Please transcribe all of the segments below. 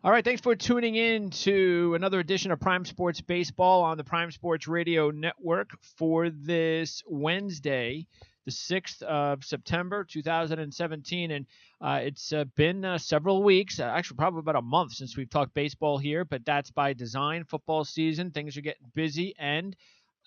All right, thanks for tuning in to another edition of Prime Sports Baseball on the Prime Sports Radio Network for this Wednesday, the 6th of September, 2017. And it's been several weeks, actually probably about a month since we've talked baseball here, but that's by design. Football season, things are getting busy. And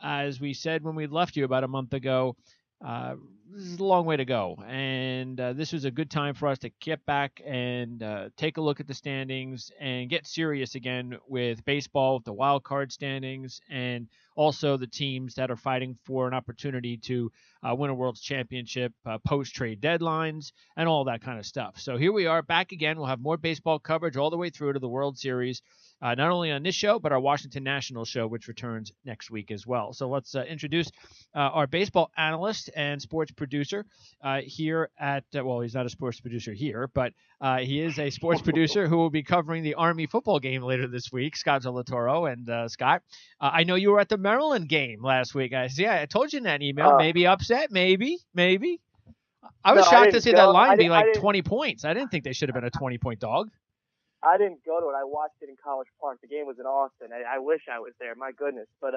as we said when we left you about a month ago, uh, this is a long way to go, and this was a good time for us to get back and take a look at the standings and get serious again with baseball, the wild card standings, and also the teams that are fighting for an opportunity to win a World Championship, post-trade deadlines, and all that kind of stuff. So here we are back again. We'll have more baseball coverage all the way through to the World Series. Not only on this show, but our Washington National show, which returns next week as well. So let's introduce our baseball analyst and sports producer here at, well, he's not a sports producer here, but he is a sports producer who will be covering the Army football game later this week, Scott Zolatoro. And Scott, I know you were at the Maryland game last week. I told you in that email, maybe upset, maybe. I was shocked to see that line be like 20 points. I didn't think they should have been a 20-point dog. I didn't go to it. I watched it in College Park. The game was in Austin. I wish I was there. My goodness. But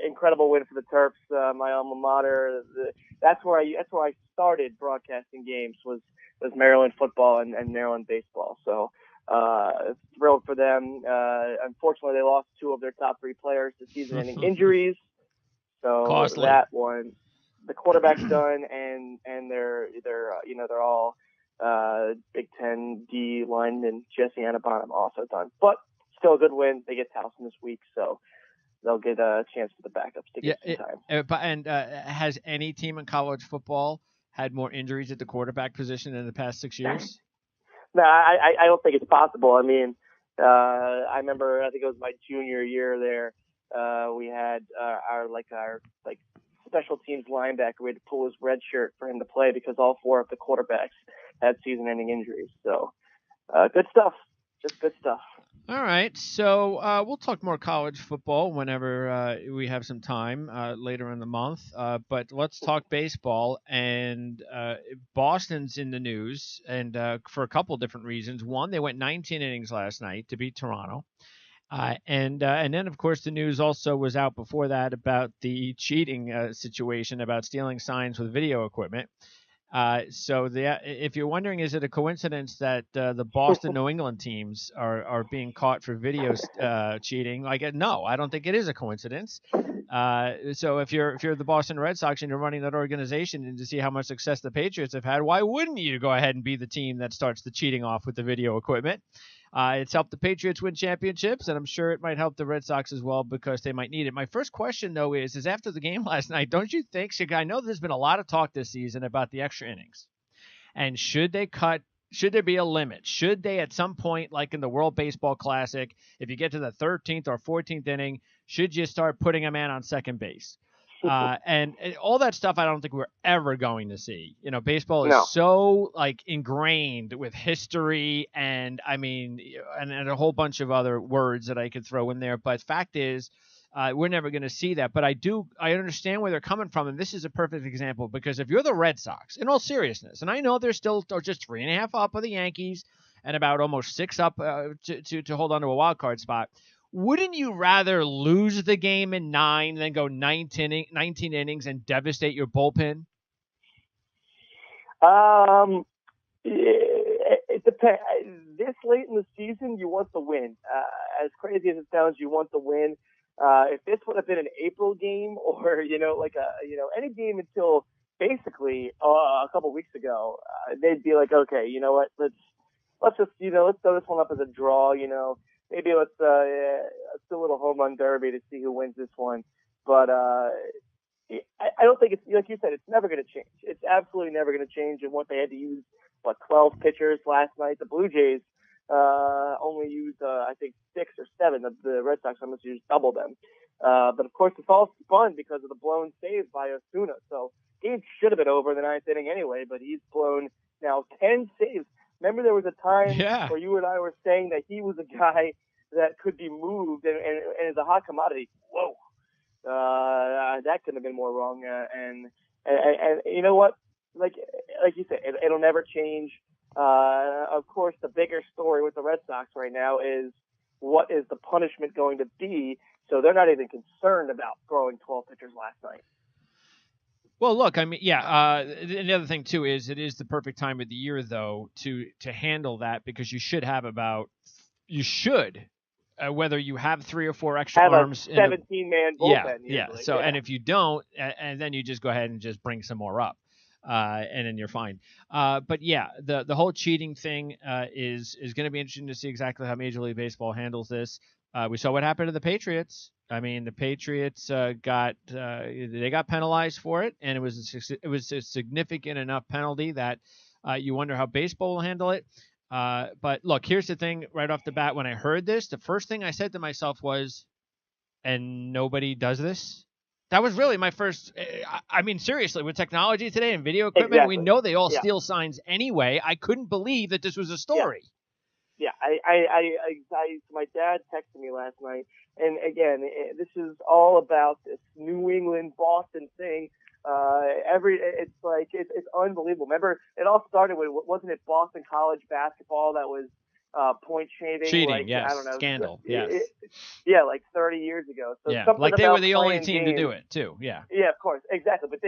incredible win for the Terps, my alma mater. That's where I started broadcasting games was Maryland football and Maryland baseball. So thrilled for them. Unfortunately, they lost two of their top three players to season-ending injuries. So Costly. That one, the quarterback's done, and they're all. Big Ten D lineman Jesse Anabonham also done, but still a good win. They get Towson this week, so they'll get a chance for the backups to get some time. Has any team in college football had more injuries at the quarterback position in the past 6 years? No, I don't think it's possible. I mean, I remember, I think it was my junior year there. We had our special teams linebacker. We had to pull his red shirt for him to play because all four of the quarterbacks had season-ending injuries. So, good stuff. Just good stuff. All right. So we'll talk more college football whenever we have some time later in the month. But let's talk baseball. And Boston's in the news, and for a couple different reasons. One, they went 19 innings last night to beat Toronto. And then, of course, the news also was out before that about the cheating situation, about stealing signs with video equipment. If you're wondering, is it a coincidence that the Boston New England teams are being caught for video cheating? No, I don't think it is a coincidence. So if you're the Boston Red Sox and you're running that organization and to see how much success the Patriots have had, why wouldn't you go ahead and be the team that starts the cheating off with the video equipment? It's helped the Patriots win championships, and I'm sure it might help the Red Sox as well because they might need it. My first question, though, is after the game last night, don't you think, I know there's been a lot of talk this season about the extra innings, and should there be a limit? Should they at some point, like in the World Baseball Classic, if you get to the 13th or 14th inning, should you start putting a man on second base? And all that stuff, I don't think we're ever going to see. Baseball is so ingrained with history and a whole bunch of other words that I could throw in there. But fact is, we're never going to see that. But I understand where they're coming from. And this is a perfect example because if you're the Red Sox, in all seriousness, and I know they're still just 3.5 up of the Yankees and about almost 6 up to hold on to a wild card spot. Wouldn't you rather lose the game in 9 than go 19 innings and devastate your bullpen? It depends. This late in the season, you want the win. As crazy as it sounds, you want the win. If this would have been an April game or any game until basically a couple weeks ago, they'd be like, okay, you know what? Let's just let's throw this one up as a draw. Maybe let's do a little home run derby to see who wins this one. But I don't think it's, like you said, it's never going to change. It's absolutely never going to change. And what they had to use, 12 pitchers last night. The Blue Jays only used, I think, 6 or 7. The Red Sox almost used double them. But, of course, it's all spun because of the blown save by Osuna. So game should have been over in the 9th inning anyway, but he's blown now 10 saves. Remember there was a time where you and I were saying that he was a guy that could be moved and is a hot commodity. Whoa. That couldn't have been more wrong. And you know what? Like you said, it'll never change. Of course, the bigger story with the Red Sox right now is what is the punishment going to be? So they're not even concerned about throwing 12 pitchers last night. Well, look, I mean, yeah. The other thing too is it is the perfect time of the year though to handle that, because you should have whether you have 3 or 4 extra have arms, a 17-man bullpen. Yeah. So, and if you don't, and then you just go ahead and just bring some more up, and then you're fine. But yeah, the whole cheating thing is going to be interesting to see exactly how Major League Baseball handles this. We saw what happened to the Patriots. I mean, the Patriots got penalized for it, and it was a significant enough penalty that you wonder how baseball will handle it. But look, here's the thing right off the bat. When I heard this, the first thing I said to myself was, and nobody does this? That was really my first. I mean, seriously, with technology today and video equipment, we know they all steal signs anyway. I couldn't believe that this was a story. Yeah, my dad texted me last night, and again, this is all about this New England Boston thing. It's unbelievable. Remember, it all started with, wasn't it Boston College basketball that was point cheating? Yes, I don't know, scandal. Yes. Yeah, like 30 years ago. So yeah, like they were the only team to do it too. Yeah. Yeah, of course, exactly. But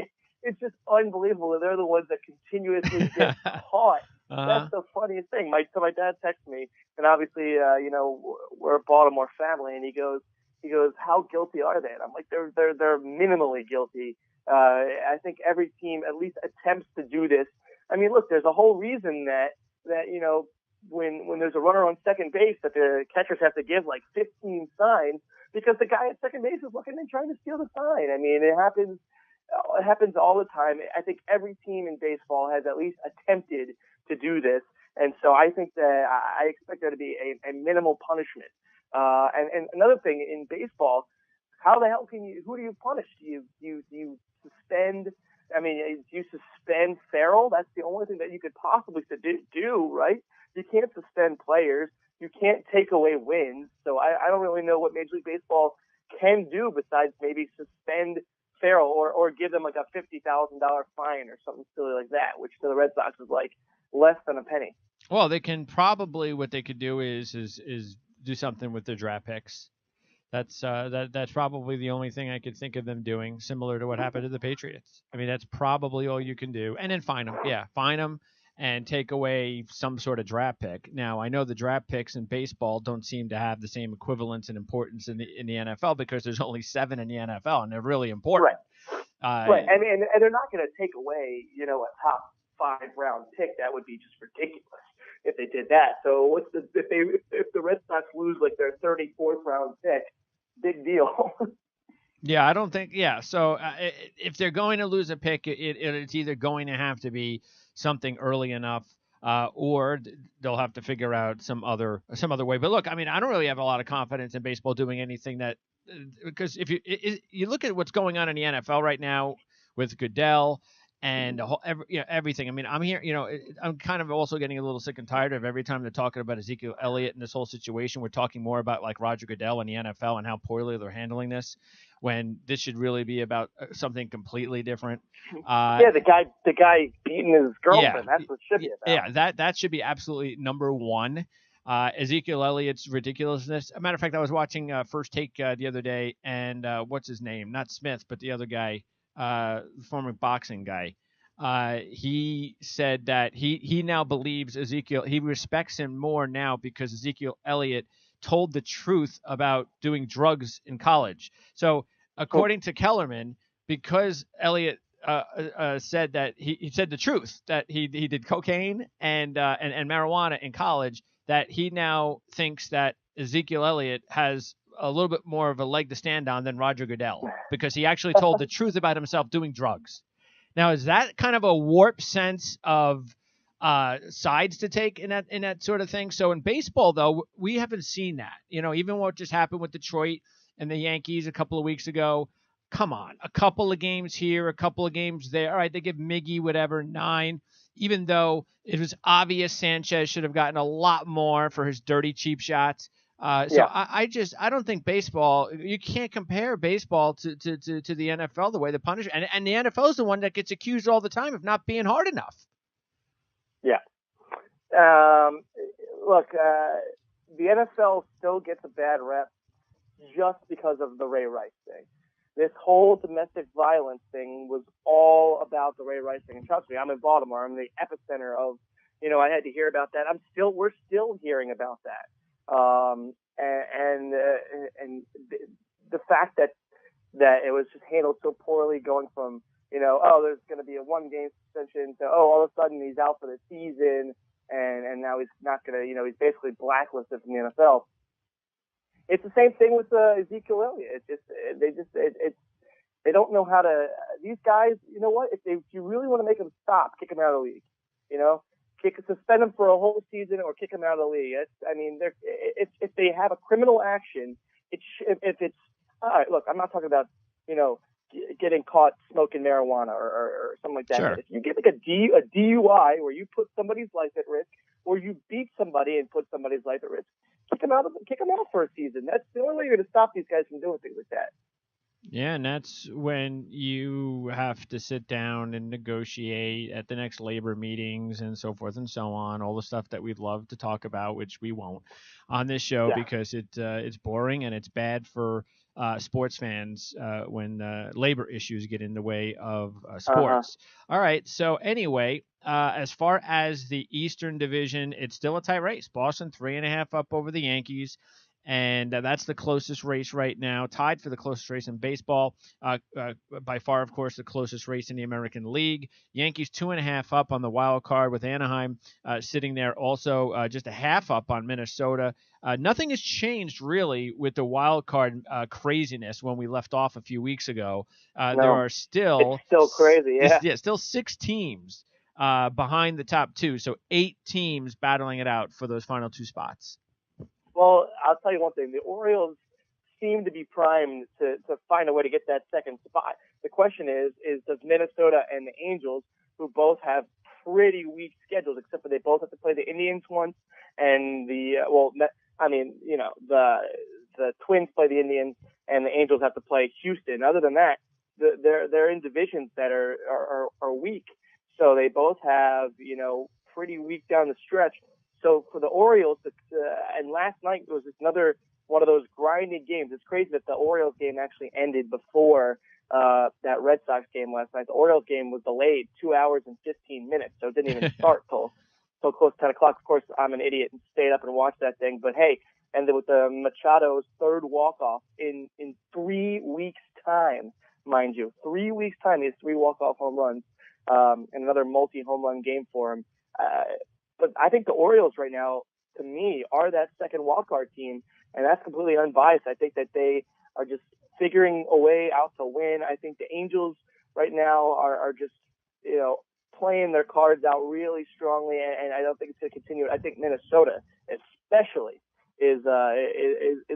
it's just unbelievable that they're the ones that continuously get caught. That's the funniest thing. So my dad texted me, and obviously, we're a Baltimore family, and he goes, how guilty are they? And I'm like, they're minimally guilty. I think every team at least attempts to do this. I mean, look, there's a whole reason that when there's a runner on second base, that the catchers have to give like 15 signs, because the guy at second base is looking and trying to steal the sign. I mean, it happens all the time. I think every team in baseball has at least attempted to do this. And so I think that I expect there to be a minimal punishment. And another thing in baseball, how the hell who do you punish? Do you suspend? I mean, do you suspend Farrell? That's the only thing that you could possibly do, right? You can't suspend players. You can't take away wins. So I don't really know what Major League Baseball can do besides maybe suspend Farrell or give them like a $50,000 fine or something silly like that, which to the Red Sox is like less than a penny. Well, they can probably, what they could do is do something with their draft picks. That's probably the only thing I could think of them doing, similar to what happened to the Patriots. I mean, that's probably all you can do. And then fine them. Yeah, fine them and take away some sort of draft pick. Now, I know the draft picks in baseball don't seem to have the same equivalence and importance in the NFL, because there's only 7 in the NFL, and they're really important. Right. Right. I mean, and they're not going to take away, a top 5 round pick. That would be just ridiculous if they did that. So if the Red Sox lose like their 34th round pick, big deal. Yeah, I don't think. Yeah, so if they're going to lose a pick, it's either going to have to be something early enough, or they'll have to figure out some other way. But look, I mean, I don't really have a lot of confidence in baseball doing anything that, because if you look at what's going on in the NFL right now with Goodell and the whole, everything. I mean, I'm here. I'm kind of also getting a little sick and tired of every time they're talking about Ezekiel Elliott and this whole situation. We're talking more about like Roger Goodell and the NFL and how poorly they're handling this, when this should really be about something completely different. The guy beating his girlfriend. That's what it should be about. Yeah, that should be absolutely number one. Ezekiel Elliott's ridiculousness. As a matter of fact, I was watching First Take the other day, and what's his name? Not Smith, but the other guy, former boxing guy. He said that he now believes he respects him more now because Ezekiel Elliott told the truth about doing drugs in college. So according to Kellerman, because Elliott said that he said the truth, that he did cocaine and marijuana in college, that he now thinks that Ezekiel Elliott has a little bit more of a leg to stand on than Roger Goodell, because he actually told the truth about himself doing drugs. Now, is that kind of a warped sense of sides to take in that sort of thing? So in baseball, though, we haven't seen that. Even what just happened with Detroit and the Yankees a couple of weeks ago. Come on, a couple of games here, a couple of games there. All right, they give Miggy whatever 9, even though it was obvious Sanchez should have gotten a lot more for his dirty cheap shots. I don't think baseball. You can't compare baseball to the NFL the way they punish, and the NFL is the one that gets accused all the time of not being hard enough. Yeah, Look, the NFL still gets a bad rep just because of the Ray Rice thing. This whole domestic violence thing was all about the Ray Rice thing. And trust me, I'm in Baltimore. I'm the epicenter of, I had to hear about that. We're still hearing about that. And the fact that it was just handled so poorly, going from, there's going to be a 1-game suspension to, all of a sudden he's out for the season, and now he's not going to, he's basically blacklisted from the NFL. It's the same thing with Ezekiel Elliott. They don't know how to. These guys, you know what? If you really want to make them stop, kick them out of the league. Suspend them for a whole season or kick them out of the league. If they have a criminal action, if it's all right. Look, I'm not talking about getting caught smoking marijuana or something like that. Sure. If you get like a DUI where you put somebody's life at risk, or you beat somebody and put somebody's life at risk, kick them out for a season. That's the only way you're going to stop these guys from doing things like that. Yeah, and that's when you have to sit down and negotiate at the next labor meetings and so forth and so on, all the stuff that we'd love to talk about, which we won't on this show because it's boring and it's bad for sports fans when labor issues get in the way of sports. All right, so anyway, as far as the Eastern Division, it's still a tight race. Boston 3.5 up over the Yankees. And that's the closest race right now, tied for the closest race in baseball. By far, of course, the closest race in the American League. Yankees 2.5 up on the wild card with Anaheim sitting there also just a half up on Minnesota. Nothing has changed really with the wild card craziness when we left off a few weeks ago. No, there are still crazy, still 6 teams behind the top 2, so 8 teams battling it out for those final 2 spots. Well, I'll tell you one thing. The Orioles seem to be primed to find a way to get that second spot. The question is does Minnesota and the Angels, who both have pretty weak schedules, except for they both have to play the Indians once, and the Twins play the Indians, and the Angels have to play Houston. Other than that, they're in divisions that are weak. So they both have, pretty weak down the stretch. So for the Orioles, and last night was another one of those grinding games. It's crazy that the Orioles game actually ended before that Red Sox game last night. The Orioles game was delayed 2 hours and 15 minutes, so it didn't even start till close to 10 o'clock. Of course, I'm an idiot and stayed up and watched that thing. But hey, and then with the Machado's third walk-off in 3 weeks' time, mind you, 3 weeks' time, he has 3 walk-off home runs, and another multi-home run game for him. But I think the Orioles right now, to me, are that second wildcard team, and that's completely unbiased. I think that they are just figuring a way out to win. I think the Angels right now are just, playing their cards out really strongly, and I don't think it's going to continue. I think Minnesota, especially, is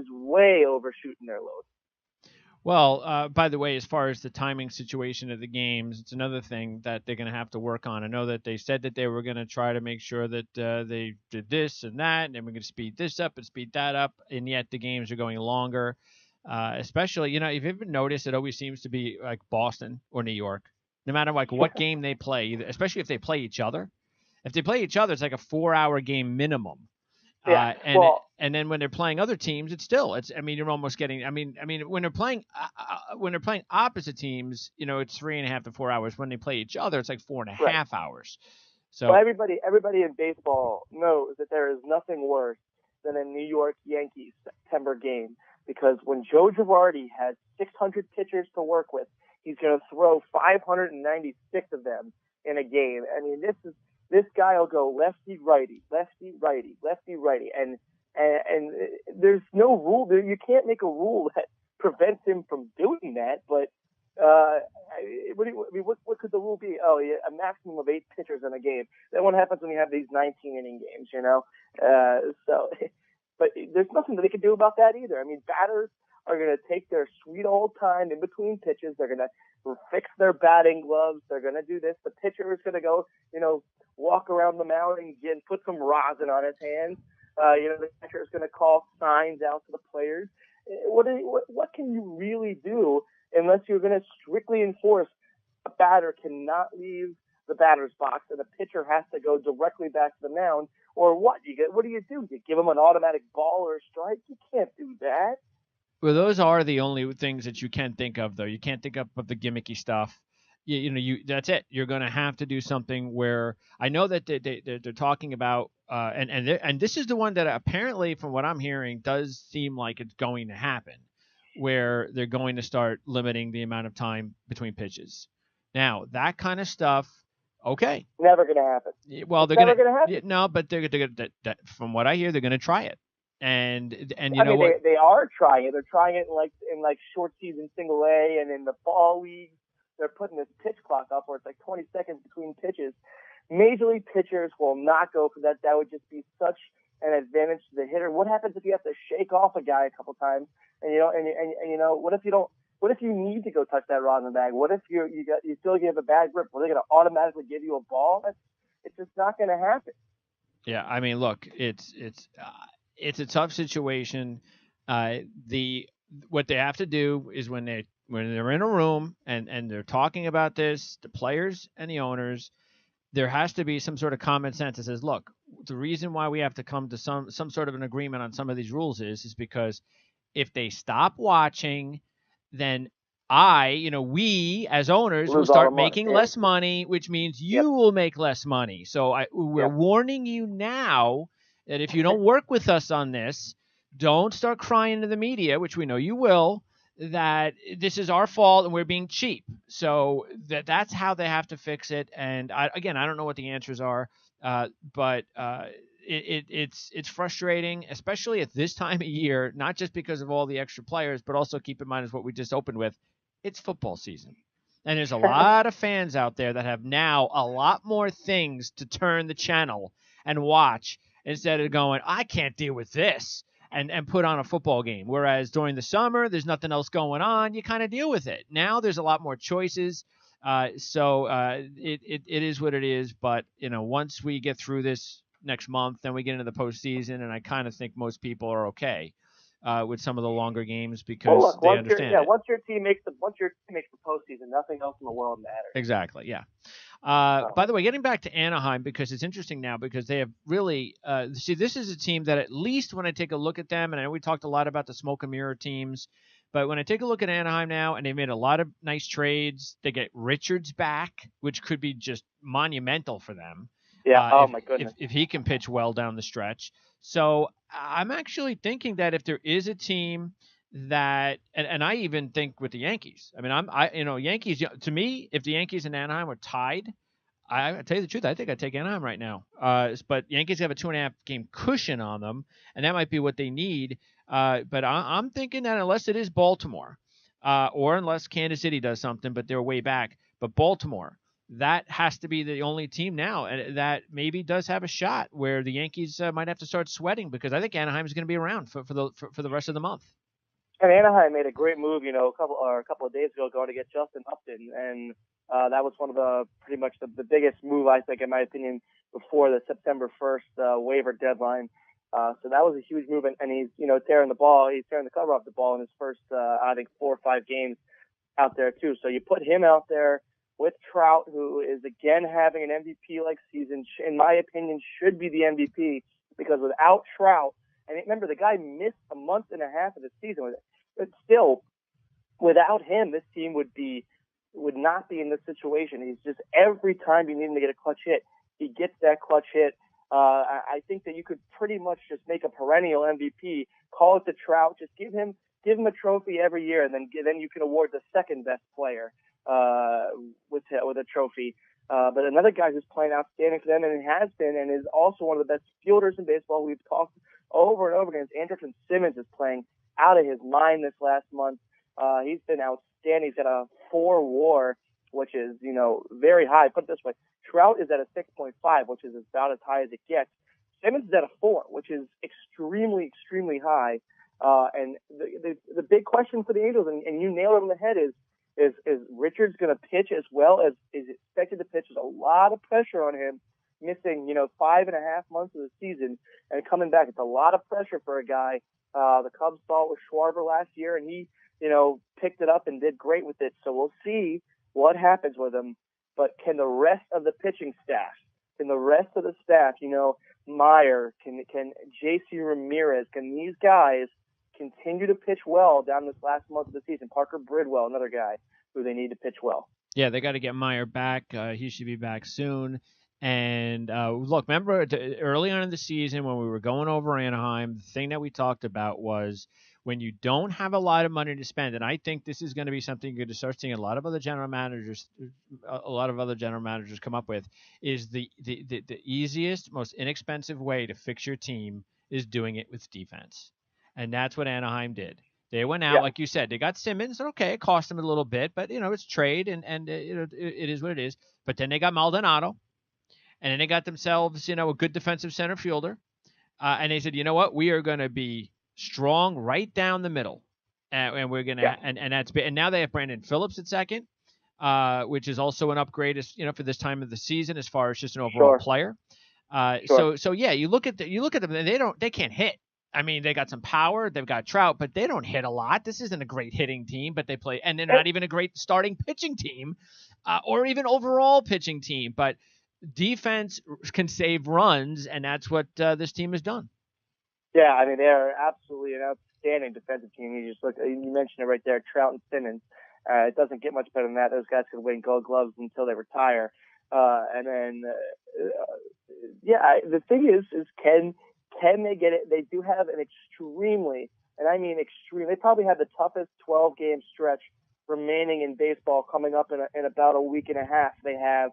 way overshooting their load. Well, by the way, as far as the timing situation of the games, it's another thing that they're going to have to work on. I know that they said that they were going to try to make sure that they did this and that, and then we're going to speed this up and speed that up, and yet the games are going longer. Especially, if you've ever noticed, it always seems to be like Boston or New York. No matter what game they play, especially if they play each other. If they play each other, it's like a 4-hour game minimum. Yeah. And then when they're playing other teams, you're almost getting. When they're playing opposite teams, it's 3.5 to 4 hours. When they play each other, it's like 4.5 hours. So everybody in baseball knows that there is nothing worse than a New York Yankees September game, because when Joe Girardi has 600 pitchers to work with, he's going to throw 596 of them in a game. I mean, this guy will go lefty righty, lefty righty, lefty righty, and there's no rule there. You can't make a rule that prevents him from doing that. But what could the rule be? Oh, yeah, a maximum of 8 pitchers in a game. Then what happens when you have these 19-inning games? But there's nothing that they can do about that either. I mean, batters are going to take their sweet old time in between pitches. They're going to fix their batting gloves. They're going to do this. The pitcher is going to go, walk around the mound and put some rosin on his hands. The catcher is going to call signs out to the players. What can you really do unless you're going to strictly enforce a batter cannot leave the batter's box and the pitcher has to go directly back to the mound or what? What do? You give them an automatic ball or a strike? You can't do that. Well, those are the only things that you can think of, though. You can't think of the gimmicky stuff. That's it. You're going to have to do something where I know that they're talking about, and this is the one that apparently, from what I'm hearing, does seem like it's going to happen, where they're going to start limiting the amount of time between pitches. Now, that kind of stuff, okay. Never going to happen. Well, it's never going to happen. No, but they're from what I hear, they're going to try it. And you know what? They are trying it. They're trying it in short season single A, and in the fall leagues, they're putting this pitch clock up where it's like 20 seconds between pitches. Major league pitchers will not go for that. That would just be such an advantage to the hitter. What happens if you have to shake off a guy a couple times, and what if you don't? What if you need to go touch that rod in the bag? What if you still have a bad grip? Are they going to automatically give you a ball? It's just not going to happen. Yeah, I mean, look, it's a tough situation. What they have to do is when they're in a room and they're talking about this, the players and the owners, there has to be some sort of common sense that says, look, the reason why we have to come to some sort of an agreement on some of these rules is because if they stop watching, then we as owners will start making less money, which means you will make less money. So we're warning you now that if you don't work with us on this, don't start crying to the media, which we know you will, that this is our fault and we're being cheap. So that's how they have to fix it. And I don't know what the answers are, but it's frustrating, especially at this time of year, not just because of all the extra players, but also keep in mind is what we just opened with. It's football season. And there's a lot of fans out there that have now a lot more things to turn the channel and watch instead of going, I can't deal with this, and put on a football game. Whereas during the summer, there's nothing else going on. You kind of deal with it. Now there's a lot more choices. So it is what it is. But, once we get through this next month, then we get into the postseason, and I kind of think most people are okay with some of the longer games because they understand. Once your team makes the postseason, nothing else in the world matters. Exactly. Yeah. By the way, getting back to Anaheim, because it's interesting now because they have really this is a team that at least when I take a look at them, and I know we talked a lot about the smoke and mirror teams, but when I take a look at Anaheim now, and they made a lot of nice trades, they get Richards back, which could be just monumental for them. Yeah. My goodness. If he can pitch well down the stretch. So I'm actually thinking that if there is a team that, and I even think with the Yankees, I mean, Yankees, to me, if the Yankees and Anaheim are tied, I tell you the truth, I think I'd take Anaheim right now. But Yankees have a 2.5 game cushion on them, and that might be what they need. But I'm thinking that unless it is Baltimore, or unless Kansas City does something, but they're way back, but Baltimore, that has to be the only team now that maybe does have a shot where the Yankees might have to start sweating, because I think Anaheim is going to be around for the rest of the month. And Anaheim made a great move, a couple of days ago, going to get Justin Upton, and that was one of pretty much the biggest move, I think, in my opinion, before the September 1st waiver deadline. So that was a huge move, and he's tearing the cover off the ball in his first I think 4 or 5 games out there too. So you put him out there with Trout, who is again having an MVP-like season, in my opinion, should be the MVP, because without Trout, and remember, the guy missed a month and a half of the season with it, but still, without him, this team would not be in this situation. He's just, every time you need him to get a clutch hit, he gets that clutch hit. I think that you could pretty much just make a perennial MVP, call it the Trout, just give him a trophy every year, and then you can award the second best player with a trophy. But another guy who's playing outstanding for them, and has been, and is also one of the best fielders in baseball, we've talked over and over again, is Andrelton Simmons, is playing out of his mind this last month. He's been outstanding. He's got a 4 WAR, which is, very high. Put it this way, Trout is at a 6.5, which is about as high as it gets. Simmons is at a 4, which is extremely, extremely high. And the big question for the Angels, and you nailed it on the head, is Richards going to pitch as well as is expected to pitch? There's a lot of pressure on him, missing 5.5 months of the season and coming back. It's a lot of pressure for a guy. The Cubs saw it with Schwarber last year, and he picked it up and did great with it. So we'll see what happens with him. But can the rest of the pitching staff can the rest of the staff, Meyer, can J.C. Ramirez, can these guys continue to pitch well down this last month of the season? Parker Bridwell, another guy who they need to pitch well. Yeah, they got to get Meyer back. He should be back soon. And look, remember early on in the season when we were going over Anaheim, the thing that we talked about was when you don't have a lot of money to spend, and I think this is going to be something you're going to start seeing a lot of other general managers come up with, is the easiest, most inexpensive way to fix your team is doing it with defense. And that's what Anaheim did. They went out, like you said, they got Simmons. Okay, it cost them a little bit, but, it's trade, and it is what it is. But then they got Maldonado, and then they got themselves, a good defensive center fielder. And they said, you know what, we are going to be strong right down the middle. And we're going to, and now they have Brandon Phillips at second, which is also an upgrade, for this time of the season as far as just an overall player. So yeah, you look at them, and they can't hit. I mean, they got some power, they've got Trout, but they don't hit a lot. This isn't a great hitting team, but they play, and they're not even a great starting pitching team, or even overall pitching team. But defense can save runs, and that's what this team has done. Yeah, I mean, they are absolutely an outstanding defensive team. You mentioned it right there, Trout and Simmons. It doesn't get much better than that. Those guys could win Gold Gloves until they retire. And then, the thing is can they get it? They do have an extremely, and I mean extreme, they probably have the toughest 12-game stretch remaining in baseball coming up in about a week and a half. They have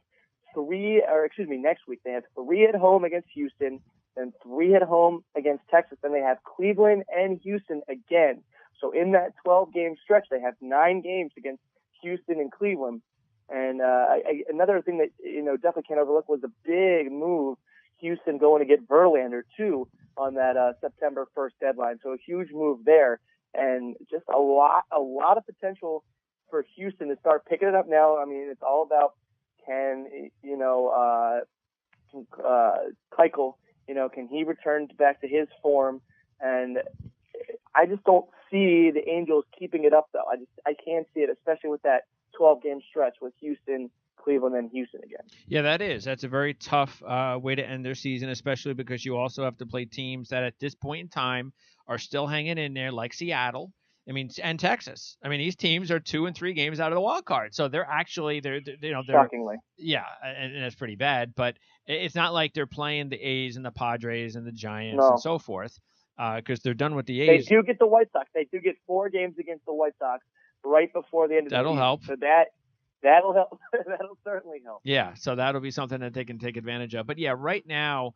next week, they have 3 at home against Houston, then 3 at home against Texas, then they have Cleveland and Houston again. So in that 12-game stretch, they have 9 games against Houston and Cleveland. And another thing that, definitely can't overlook was the big move, Houston going to get Verlander too on that September 1st deadline. So a huge move there, and just a lot of potential for Houston to start picking it up now. I mean, it's all about can Keuchel, can he return back to his form? And I just don't see the Angels keeping it up though. I can't see it, especially with that 12-game stretch with Houston, Cleveland, and Houston again. Yeah, that's a very tough way to end their season, especially because you also have to play teams that at this point in time are still hanging in there, like Seattle. I mean, and Texas. I mean, these teams are 2 and 3 games out of the wild card, so they're actually they're shockingly. Yeah, and that's pretty bad. But it's not like they're playing the A's and the Padres and the Giants and so forth, because they're done with the A's. They do get the White Sox. They do get 4 games against the White Sox right before the end of the season. That'll help. So that'll help. That'll certainly help. Yeah, so that'll be something that they can take advantage of. But yeah, right now,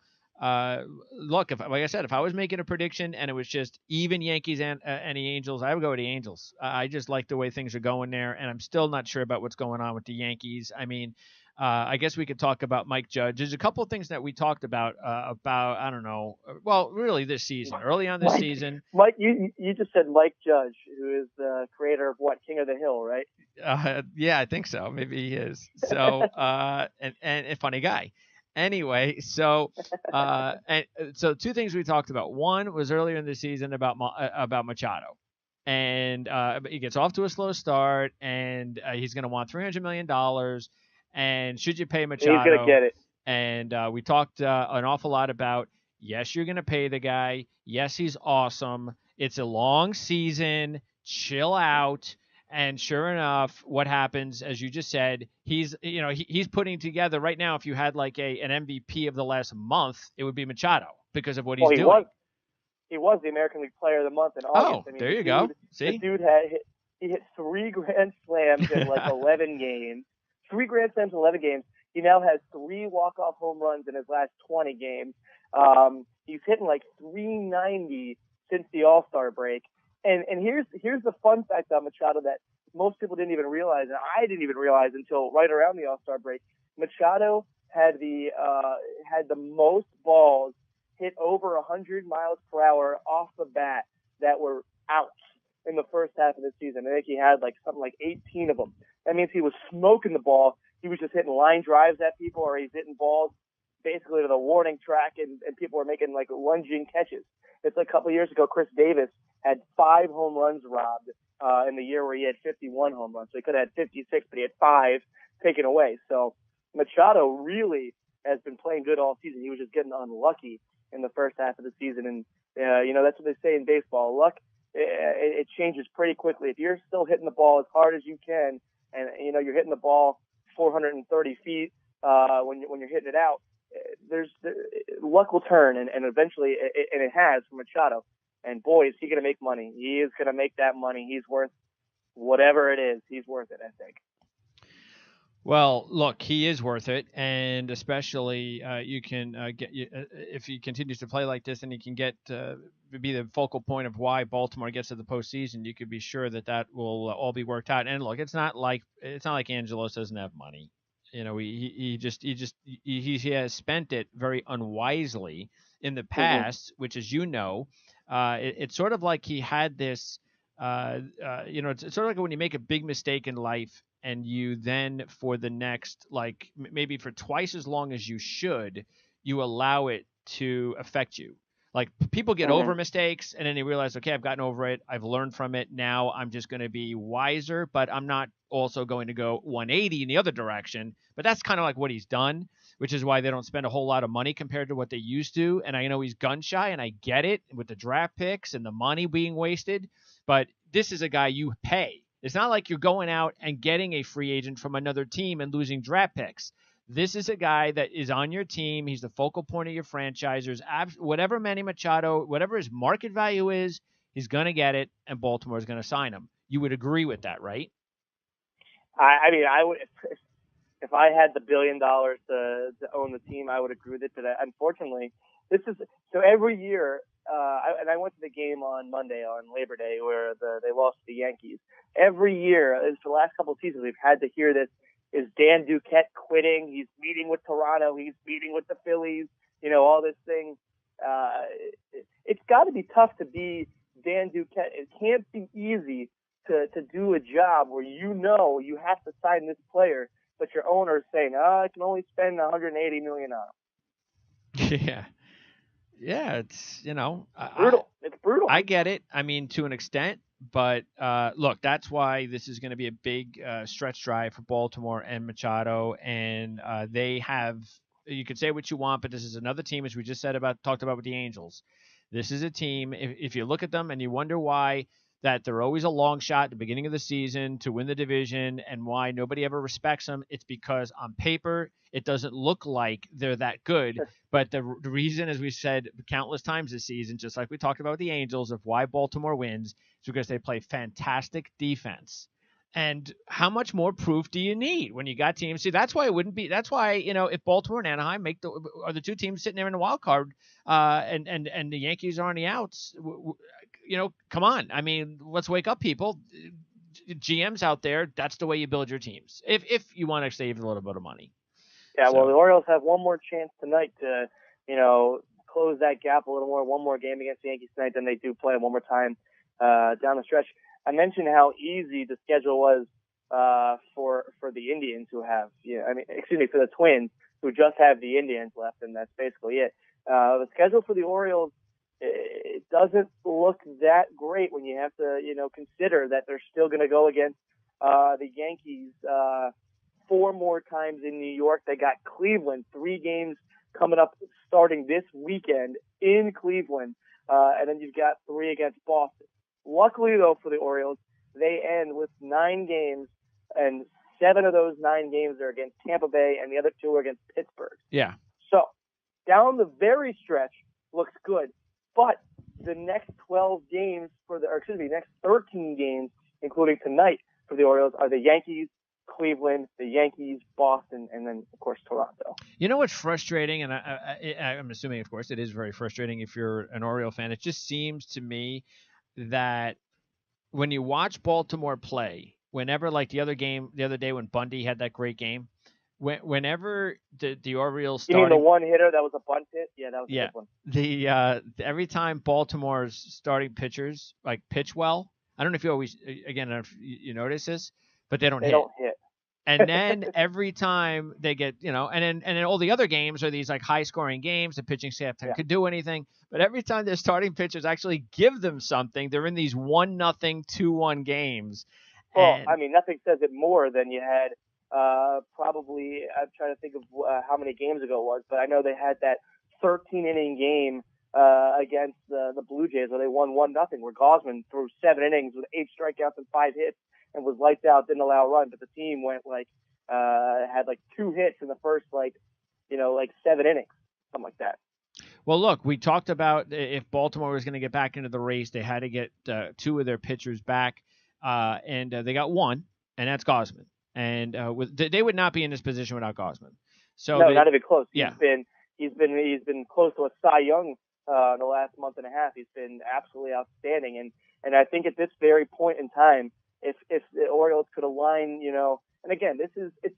look, like I said, if I was making a prediction and it was just even Yankees and the Angels, I would go with the Angels. I just like the way things are going there, and I'm still not sure about what's going on with the Yankees. I mean, I guess we could talk about Mike Judge. There's a couple of things that we talked about I don't know, well, really this season, early on this season. Mike, you just said Mike Judge, who is the creator of King of the Hill, right? Yeah, I think so. Maybe he is. So, and a funny guy. Anyway, so 2 things we talked about. One was earlier in the season about Machado, and he gets off to a slow start, and he's going to want $300 million. And should you pay Machado? He's going to get it. And we talked an awful lot about, yes, you're going to pay the guy. Yes, he's awesome. It's a long season. Chill out. And sure enough, what happens, as you just said, he's putting together right now. If you had like an MVP of the last month, it would be Machado because of what he's doing. He was the American League Player of the Month in August. Oh, there you go. See, the dude he hit 3 grand slams in like 11 games. 3 grand slams in 11 games. He now has 3 walk-off home runs in his last 20 games. He's hitting like 390 since the All-Star break. And here's the fun fact on Machado that most people didn't even realize, and I didn't even realize until right around the All-Star break. Machado had the most balls hit over 100 miles per hour off the bat that were out in the first half of the season. I think he had like something like 18 of them. That means he was smoking the ball. He was just hitting line drives at people, or he's hitting balls basically to the warning track, and people were making like lunging catches. It's like a couple of years ago, Chris Davis had 5 home runs robbed in the year where he had 51 home runs. So he could have had 56, but he had 5 taken away. So Machado really, has been playing good all season. He was just getting unlucky in the first half of the season. And, that's what they say in baseball. Luck, it changes pretty quickly. If you're still hitting the ball as hard as you can, and, you're hitting the ball 430 feet when you're hitting it out, luck will turn, and eventually, and it has for Machado. And boy, is he going to make money. He is going to make that money. He's worth whatever it is. He's worth it, I think. Well, look, he is worth it, and especially you can get if he continues to play like this, and he can get be the focal point of why Baltimore gets to the postseason. You could be sure that will all be worked out. And look, it's not like Angelos doesn't have money. He has spent it very unwisely in the past, which, as it's sort of like he had this. It's sort of like when you make a big mistake in life, and you then for the next, like maybe for twice as long as you should, you allow it to affect you. Like people get over mistakes, and then they realize, okay, I've gotten over it. I've learned from it. Now I'm just going to be wiser, but I'm not also going to go 180 in the other direction. But that's kind of like what he's done, which is why they don't spend a whole lot of money compared to what they used to. And I know he's gun shy, and I get it with the draft picks and the money being wasted. But this is a guy you pay. It's not like you're going out and getting a free agent from another team and losing draft picks. This is a guy that is on your team. He's the focal point of your franchise. There's whatever Manny Machado, whatever his market value is, he's going to get it, and Baltimore is going to sign him. You would agree with that, right? I mean, I would. If I had the $1 billion to own the team, I would agree with it. But unfortunately, this is so every year. I went to the game on Monday on Labor Day where they lost to the Yankees. Every year, for the last couple of seasons, we've had to hear this. Is Dan Duquette quitting? He's meeting with Toronto. He's meeting with the Phillies. All this thing. It's got to be tough to be Dan Duquette. It can't be easy to do a job where you have to sign this player, but your owner is saying, I can only spend $180 million on him. Yeah. Yeah, it's, brutal. It's brutal. I get it. I mean, to an extent, but look, that's why this is going to be a big stretch drive for Baltimore and Machado. And they have, you could say what you want, but this is another team, as we just talked about with the Angels. This is a team, if you look at them and you wonder why that they're always a long shot at the beginning of the season to win the division and why nobody ever respects them, it's because on paper, it doesn't look like they're that good. But the reason, as we said countless times this season, just like we talked about with the Angels, of why Baltimore wins, is because they play fantastic defense. And how much more proof do you need when you got teams? See, that's why it wouldn't be. That's why, if Baltimore and Anaheim are the two teams sitting there in the wild card, and the Yankees are on the outs. Come on. I mean, let's wake up, people. GMs out there, that's the way you build your teams. If you want to save a little bit of money. Yeah, well, the Orioles have one more chance tonight to, close that gap a little more. One more game against the Yankees tonight, then they do play one more time down the stretch. I mentioned how easy the schedule was for the Indians for the Twins who just have the Indians left, and that's basically it. The schedule for the Orioles, it doesn't look that great when you have to, consider that they're still going to go against the Yankees 4 more times in New York. They got Cleveland, 3 games coming up starting this weekend in Cleveland, and then you've got 3 against Boston. Luckily, though, for the Orioles, they end with 9 games, and 7 of those 9 games are against Tampa Bay, and the other 2 are against Pittsburgh. Yeah. So down the very stretch looks good, but the next 12 games next 13 games, including tonight for the Orioles, are the Yankees, Cleveland, the Yankees, Boston, and then, of course, Toronto. You know what's frustrating, and I'm assuming, of course, it is very frustrating if you're an Oriole fan. It just seems to me that when you watch Baltimore play, whenever, like the other day when Bundy had that great game, whenever the Orioles starting, you mean the one hitter that was a bunt hit? Yeah, that was a good one. Every time Baltimore's starting pitchers like pitch well, I don't know if you always, again, if you notice this, but they don't hit. And then every time they get, and then all the other games are these like high scoring games. The pitching staff could do anything, but every time their starting pitchers actually give them something, they're in these 1-0, 2-1 games. Well, nothing says it more than you had probably, I'm trying to think of how many games ago it was, but I know they had that 13-inning game against the Blue Jays where they won 1-0, where Gausman threw 7 innings with 8 strikeouts and 5 hits and was lights out, didn't allow a run, but the team went had 2 hits in the first 7 innings, something like that. Well, look, we talked about if Baltimore was going to get back into the race, they had to get 2 of their pitchers back, and they got 1, and that's Gausman. And they would not be in this position without Gausman. So no, not even close. Yeah. He's been close to a Cy Young in the last month and a half. He's been absolutely outstanding, and I think at this very point in time, if the Orioles could align, and again, it's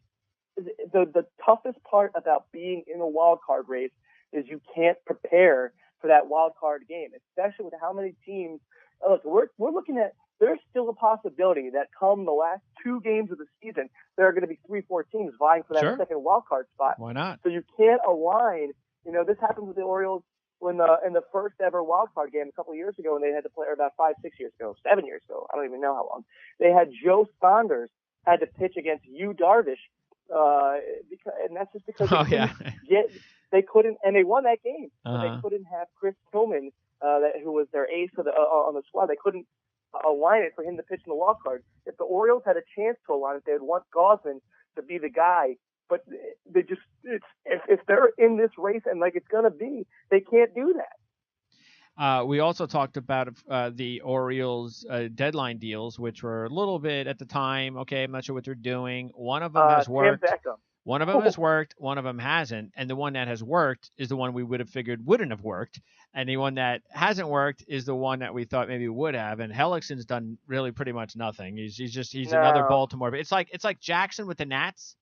the toughest part about being in a wild card race is you can't prepare for that wild card game, especially with how many teams. Look, we're looking at. There's still a possibility that come the last 2 games of the season, there are going to be 3-4 teams vying for that second wild card spot. Why not? So you can't align. This happened with the Orioles in the first ever wild card game a couple of years ago, when they had to play, or about 5-6 years ago, 7 years ago. I don't even know how long. They had Joe Saunders had to pitch against Yu Darvish, and that's just because they couldn't, and they won that game. But they couldn't have Chris Tillman, who was their ace on the squad. They couldn't align it for him to pitch in the wild card. If the Orioles had a chance to align it, they would want Gausman to be the guy. But they just, if they're in this race and it's going to be, they can't do that. We also talked about the Orioles deadline deals, which were a little bit at the time. Okay, I'm not sure what they're doing. One of them has worked. One of them has worked. One of them hasn't. And the one that has worked is the one we would have figured wouldn't have worked. And the one that hasn't worked is the one that we thought maybe would have. And Hellickson's done really pretty much nothing. He's another Baltimore. But it's like Jackson with the Nats.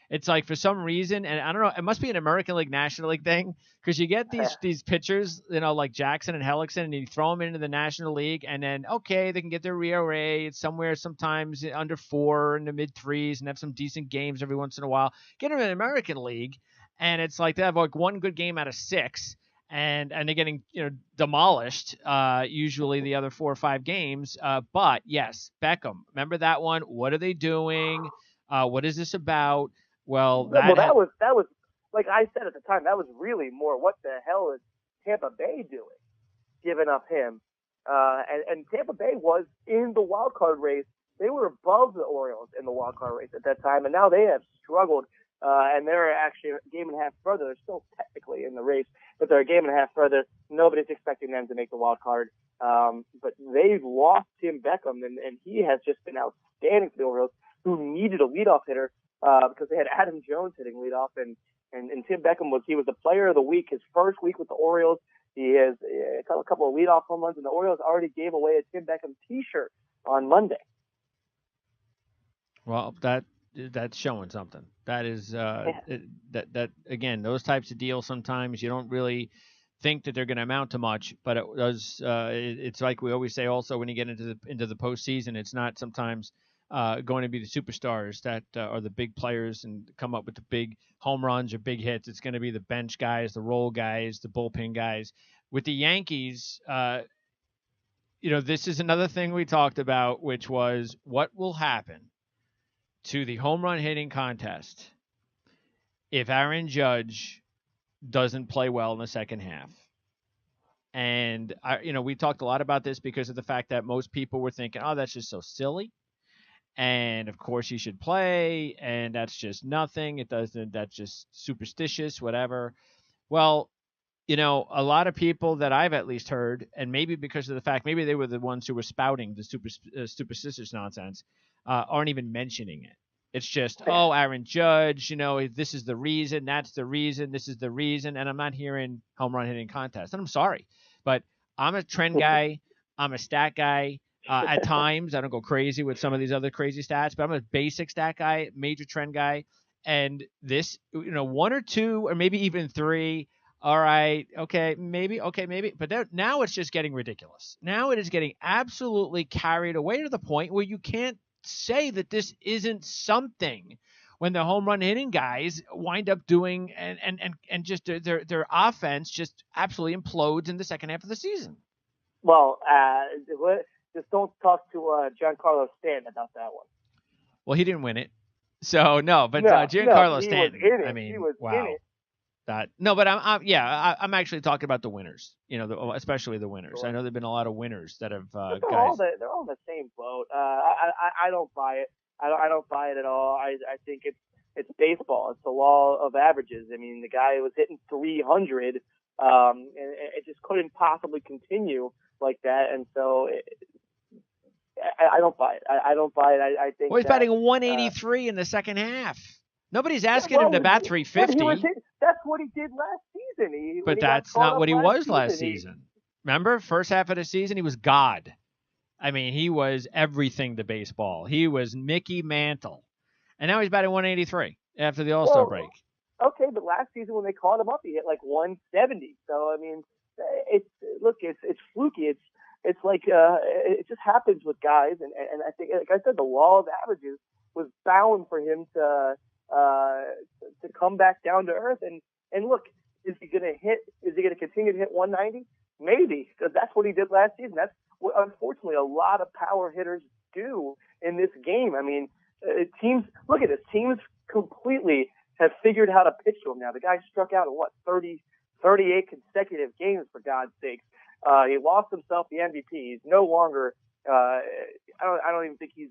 It's like, for some reason, and I don't know, it must be an American League, National League thing, because you get these pitchers, like Jackson and Hellickson, and you throw them into the National League, and then, okay, they can get their ERA. It's somewhere sometimes under 4 in the mid-3s and have some decent games every once in a while. Get them in the American League, and it's like they have one good game out of 6, and they're getting demolished usually the other 4 or 5 games. But, yes, Beckham. Remember that one? What are they doing? What is this about? Well, that was like I said at the time. That was really more, what the hell is Tampa Bay doing, giving up him? And Tampa Bay was in the wild card race. They were above the Orioles in the wild card race at that time, and now they have struggled. And they're actually a game and a half further. They're still technically in the race, but they're a game and a half further. Nobody's expecting them to make the wild card. But they've lost Tim Beckham, and he has just been outstanding for the Orioles, who needed a leadoff hitter. Because they had Adam Jones hitting leadoff, and Tim Beckham was the player of the week. His first week with the Orioles, he has a couple of leadoff home runs, and the Orioles already gave away a Tim Beckham T-shirt on Monday. Well, that's showing something. That is that again, those types of deals sometimes you don't really think that they're going to amount to much, but it does. It's like we always say. Also, when you get into the postseason, it's not sometimes going to be the superstars that are the big players and come up with the big home runs or big hits. It's going to be the bench guys, the role guys, the bullpen guys. With the Yankees, this is another thing we talked about, which was what will happen to the home run hitting contest if Aaron Judge doesn't play well in the second half. And we talked a lot about this because of the fact that most people were thinking, oh, that's just so silly. And of course he should play, and that's just nothing. That's just superstitious, whatever. Well, a lot of people that I've at least heard, and maybe because of the fact, maybe they were the ones who were spouting the superstitious nonsense, aren't even mentioning it. It's just, oh, Aaron Judge, this is the reason, that's the reason, this is the reason, and I'm not hearing home run hitting contest. And I'm sorry, but I'm a trend guy. I'm a stat guy. At times, I don't go crazy with some of these other crazy stats, but I'm a basic stat guy, major trend guy. And this, 1 or 2 or maybe even 3, all right, okay, maybe. But now it's just getting ridiculous. Now it is getting absolutely carried away to the point where you can't say that this isn't something when the home run hitting guys wind up doing and just their offense just absolutely implodes in the second half of the season. Well, just don't talk to Giancarlo Stanton about that one. Well, he didn't win it. So no, but Giancarlo Stanton. I mean, he was wow. in it. No, but I'm actually talking about the winners. Especially the winners. Sure. I know there've been a lot of winners that have they're guys. They're all in the same boat. I don't buy it. I don't buy it at all. I think it's baseball. It's the law of averages. I mean, the guy was hitting 300, and it just couldn't possibly continue like that. And so I don't buy it. I don't buy it. I think. Well, he's batting 183 in the second half. Nobody's asking him to bat 350. That's what he did last season. But that's not what he was last season. Remember, first half of the season, he was God. I mean, he was everything to baseball. He was Mickey Mantle. And now he's batting 183 after the All-Star break. Okay, but last season when they called him up, he hit like 170. So, I mean, it's fluky. It's like it just happens with guys. And I think, like I said, the law of averages was bound for him to come back down to earth. And look, is he going to continue to hit 190? Maybe, because that's what he did last season. That's what, unfortunately, a lot of power hitters do in this game. I mean, teams completely have figured how to pitch to him now. The guy struck out in 38 consecutive games, for God's sakes. He lost himself the MVP. He's no longer, I don't even think he's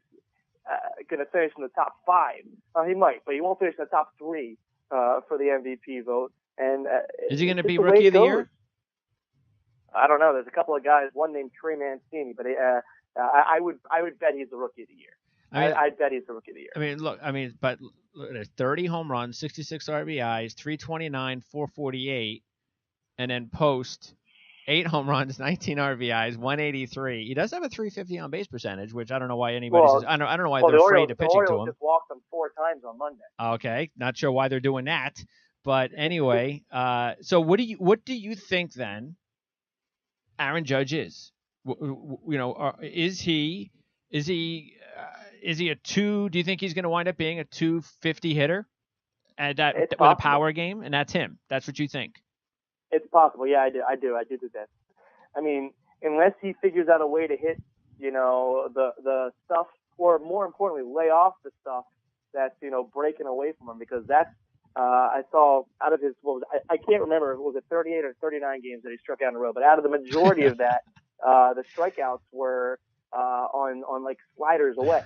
going to finish in the top 5. He might, but he won't finish in the top 3 for the MVP vote. And is he going to be Rookie of the Year? I don't know. There's a couple of guys. One named Trey Mancini, but I would bet he's the Rookie of the Year. I'd bet he's the Rookie of the Year. But there's 30 home runs, 66 RBIs, 329, 448, and then post 8 home runs, 19 RBIs, 183. He does have a 350 on base percentage, which I don't know why anybody's. I don't know why they're afraid of pitching to him. Just walked him 4 times on Monday. Okay, not sure why they're doing that, but anyway. So what do you think then? Aaron Judge is. Is he a 2? Do you think he's going to wind up being a 250 hitter with a power game? And that's him. That's what you think. It's possible. Yeah, I do that. I mean, unless he figures out a way to hit, the stuff, or more importantly, lay off the stuff that's, breaking away from him, because that's, I saw out of his, I can't remember, was it 38 or 39 games that he struck out in a row, but out of the majority of that, the strikeouts were on like sliders away.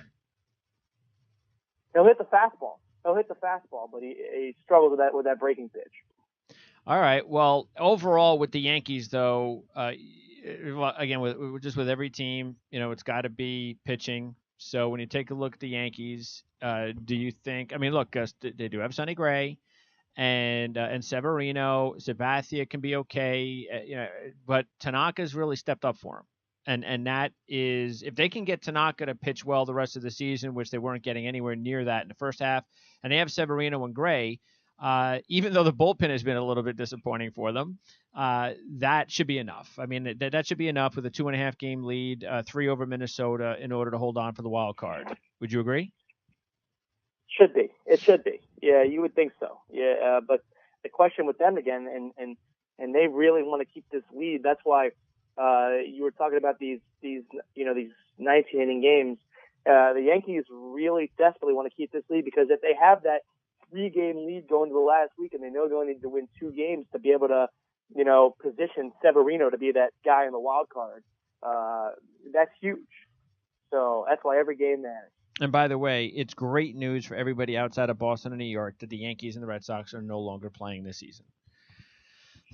He'll hit the fastball, but he struggles with that breaking pitch. All right. Well, overall with the Yankees, though, again, with every team, it's got to be pitching. So when you take a look at the Yankees, do you think? I mean, look, they do have Sonny Gray, and Severino. Sabathia can be okay, but Tanaka's really stepped up for him, and that is, if they can get Tanaka to pitch well the rest of the season, which they weren't getting anywhere near that in the first half, and they have Severino and Gray. Even though the bullpen has been a little bit disappointing for them, that should be enough. I mean, that should be enough with a 2.5 game lead, 3 over Minnesota, in order to hold on for the wild card. Would you agree? Should be. It should be. Yeah, you would think so. Yeah, but the question with them again, and they really want to keep this lead. That's why you were talking about these 19 inning games. The Yankees really desperately want to keep this lead, because if they have that 3-game lead going to the last week, and they know they only need to win 2 games to be able to, position Severino to be that guy in the wild card. That's huge. So that's why every game matters. And by the way, it's great news for everybody outside of Boston and New York that the Yankees and the Red Sox are no longer playing this season.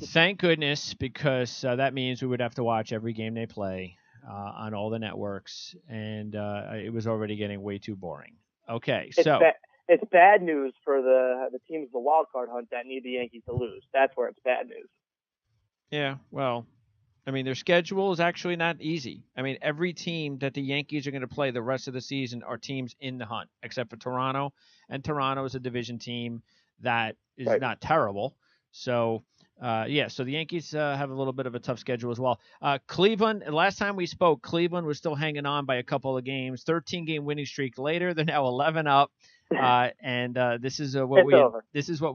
Thank goodness, because that means we would have to watch every game they play on all the networks, and it was already getting way too boring. Okay, it's bad news for the teams of the wild card hunt that need the Yankees to lose. That's where it's bad news. Yeah, well, I mean, their schedule is actually not easy. I mean, every team that the Yankees are going to play the rest of the season are teams in the hunt, except for Toronto. And Toronto is a division team that is not terrible. So, so the Yankees have a little bit of a tough schedule as well. Cleveland, last time we spoke, Cleveland was still hanging on by a couple of games. 13-game winning streak later, they're now 11 up. And this is what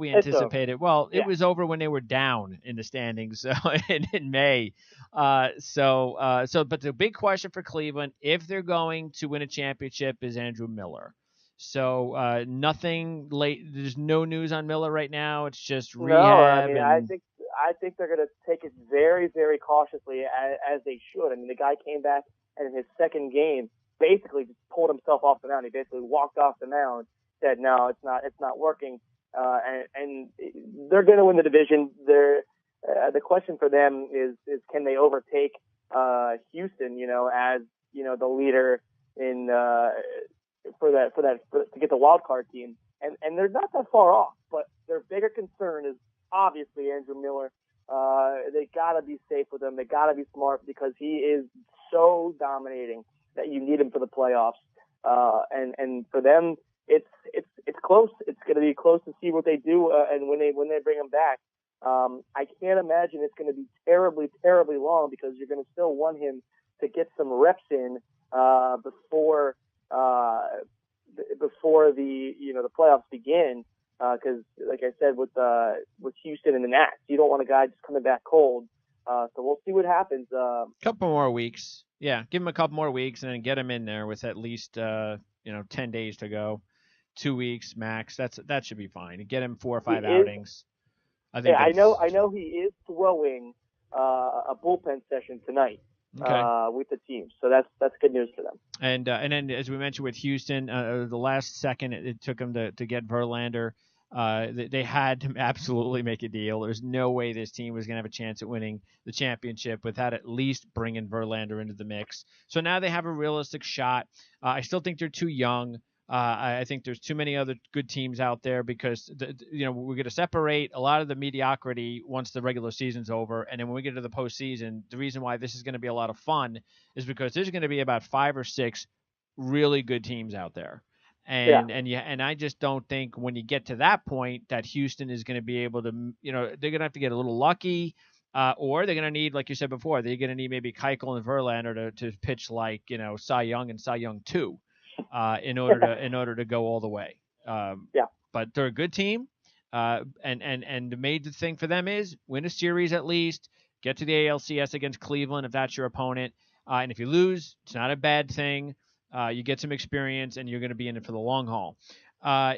we anticipated. Well, it was over when they were down in the standings in May. But the big question for Cleveland, if they're going to win a championship, is Andrew Miller. So nothing late. There's no news on Miller right now. It's just No, I rehab mean, and I think they're going to take it very, very cautiously as they should. I mean, the guy came back and in his second game basically just pulled himself off the mound. He basically walked off the mound, said, "No, it's not working," and they're going to win the division. The question for them is can they overtake Houston? As the leader in to get the wild card team, and they're not that far off. But their bigger concern is obviously Andrew Miller. They gotta be safe with him. They gotta be smart because he is so dominating that you need him for the playoffs. And for them, it's close. It's gonna be close to see what they do and when they bring him back. I can't imagine it's going to be terribly, terribly long because you're going to still want him to get some reps in before the playoffs begin. Because, like I said, with Houston and the Nats, you don't want a guy just coming back cold. So we'll see what happens. couple more weeks. Yeah, give him a couple more weeks and then get him in there with at least 10 days to go, 2 weeks max. That should be fine. Get him 4 or 5 outings. I know he is throwing a bullpen session tonight with the team, so that's good news for them. And then as we mentioned with Houston, the last second it took them to get Verlander. They had to absolutely make a deal. There's no way this team was going to have a chance at winning the championship without at least bringing Verlander into the mix. So now they have a realistic shot. I still think they're too young. I think there's too many other good teams out there because we're going to separate a lot of the mediocrity once the regular season's over, and then when we get to the postseason, the reason why this is going to be a lot of fun is because there's going to be about 5 or 6 really good teams out there, and I just don't think when you get to that point that Houston is going to be able to, they're going to have to get a little lucky. Or they're going to need, like you said before, they're going to need maybe Keuchel and Verlander to pitch like Cy Young and Cy Young 2. In order to go all the way. But they're a good team. And the major thing for them is win a series at least, get to the ALCS against Cleveland if that's your opponent. And if you lose, it's not a bad thing. You get some experience and you're going to be in it for the long haul.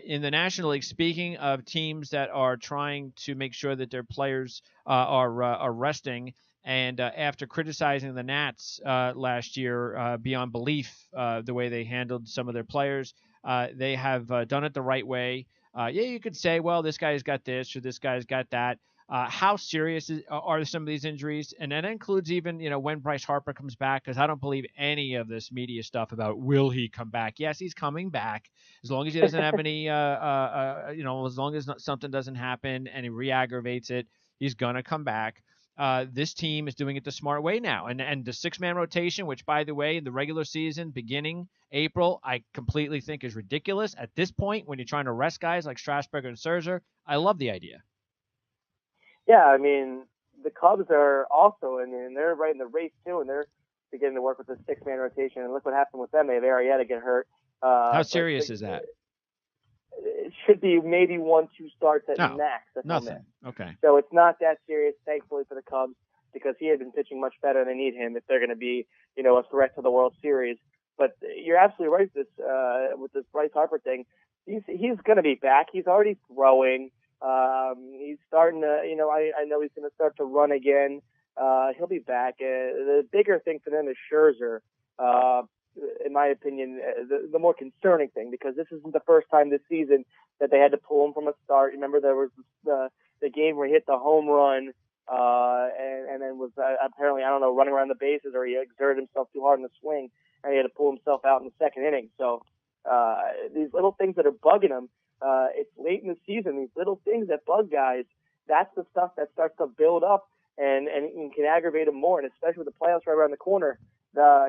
In the National League, speaking of teams that are trying to make sure that their players are resting, and after criticizing the Nats last year beyond belief, the way they handled some of their players, they have done it the right way. You could say, well, this guy's got this or this guy's got that. How serious are some of these injuries? And that includes even, when Bryce Harper comes back, because I don't believe any of this media stuff about will he come back. Yes, he's coming back as long as he doesn't have any, as long as something doesn't happen and he re-aggravates it, he's going to come back. This team is doing it the smart way now. And the 6-man rotation, which, by the way, in the regular season, beginning April, I completely think is ridiculous. At this point, when you're trying to rest guys like Strasburger and Scherzer, I love the idea. Yeah, I mean, the Cubs are also, and they're right in the race, too, and they're beginning to work with the 6-man rotation. And look what happened with them. They have Arrieta get hurt. How serious is that? It should be maybe 1-2 starts at max. Nothing. Okay. So it's not that serious, thankfully, for the Cubs because he had been pitching much better. They need him if they're going to be, a threat to the World Series. But you're absolutely right with this Bryce Harper thing. He's going to be back. He's already throwing. He's starting to, I know he's going to start to run again. He'll be back. The bigger thing for them is Scherzer. In my opinion, the more concerning thing, because this isn't the first time this season that they had to pull him from a start. Remember, there was the game where he hit the home run, and then was apparently, I don't know, running around the bases, or he exerted himself too hard in the swing, and he had to pull himself out in the second inning. So these little things that are bugging him, it's late in the season, these little things that bug guys, that's the stuff that starts to build up and can aggravate him more, and especially with the playoffs right around the corner.